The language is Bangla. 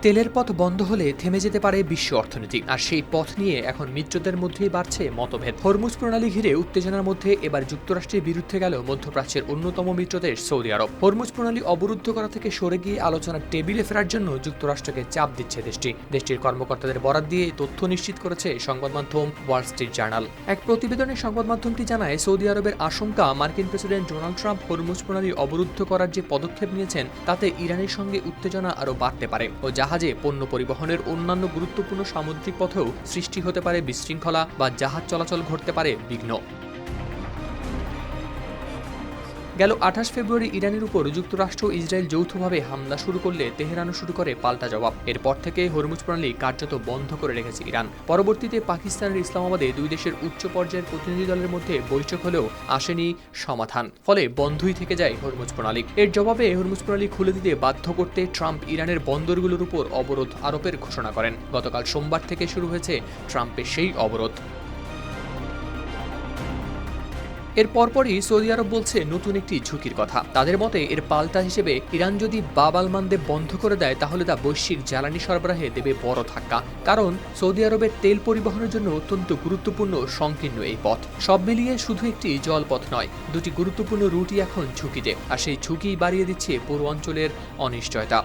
তেলের পথ বন্ধ হলে থেমে যেতে পারে বিশ্ব অর্থনীতি, আর সেই পথ নিয়ে এখন মিত্রদের মধ্যেই বাড়ছে মতভেদ। হরমুজ প্রণালী ঘিরে উত্তেজনার মধ্যে এবার যুক্তরাষ্ট্রের বিরুদ্ধে গেল মধ্যপ্রাচ্যের অন্যতম মিত্র দেশ সৌদি আরব। হরমুজ প্রণালী অবরুদ্ধ করা থেকে সরে গিয়ে আলোচনার টেবিলে ফেরার জন্য যুক্তরাষ্ট্রকে চাপ দিচ্ছে দেশটির কর্মকর্তাদের বরাত দিয়ে তথ্য নিশ্চিত করেছে সংবাদ মাধ্যম ওয়াল স্ট্রিট জার্নাল। এক প্রতিবেদনে সংবাদ মাধ্যমটি জানায়, সৌদি আরবের আশঙ্কা মার্কিন প্রেসিডেন্ট ডোনাল্ড ট্রাম্প হরমুজ প্রণালী অবরুদ্ধ করার যে পদক্ষেপ নিয়েছেন তাতে ইরানের সঙ্গে উত্তেজনা আরও বাড়তে পারে ও জাহাজে পণ্য পরিবহনের অন্যান্য গুরুত্বপূর্ণ সামুদ্রিক পথেও সৃষ্টি হতে পারে বিশৃঙ্খলা বা জাহাজ চলাচল ঘটতে পারে বিঘ্ন। গেল 28 ফেব্রুয়ারি ইরানের উপর যুক্তরাষ্ট্র ও ইসরায়েল যৌথভাবে হামলা শুরু করলে তেহরানও শুরু করে পাল্টা জবাব। এরপর থেকে হরমুজ প্রণালী কার্যত বন্ধ করে রেখেছে ইরান। পরবর্তীতে পাকিস্তানের ইসলামাবাদে দুই দেশের উচ্চ পর্যায়ের প্রতিনিধি দলের মধ্যে বৈঠক হলেও আসেনি সমাধান, ফলে বন্ধই থেকে যায় হরমুজ প্রণালী। এর জবাবে হরমুজ প্রণালী খুলে দিতে বাধ্য করতে ট্রাম্প ইরানের বন্দরগুলোর উপর অবরোধ আরোপের ঘোষণা করেন। গতকাল সোমবার থেকে শুরু হয়েছে ট্রাম্পের সেই অবরোধ। এর পরপরই সৌদি আরব বলছে নতুন একটি ঝুঁকির কথা। তাদের মতে এর পাল্টা হিসেবে ইরান যদি বাব আল মানদেব বন্ধ করে দেয় তাহলে তা বৈশ্বিক জ্বালানি সরবরাহে দেবে বড় ধাক্কা। কারণ সৌদি আরবের তেল পরিবহনের জন্য অত্যন্ত গুরুত্বপূর্ণ সংকীর্ণ এই পথ। সব মিলিয়ে শুধু একটি জলপথ নয়, দুটি গুরুত্বপূর্ণ রুটই এখন ঝুঁকিতে, আর সেই ঝুঁকি বাড়িয়ে দিচ্ছে পুরো অঞ্চলের অনিশ্চয়তা।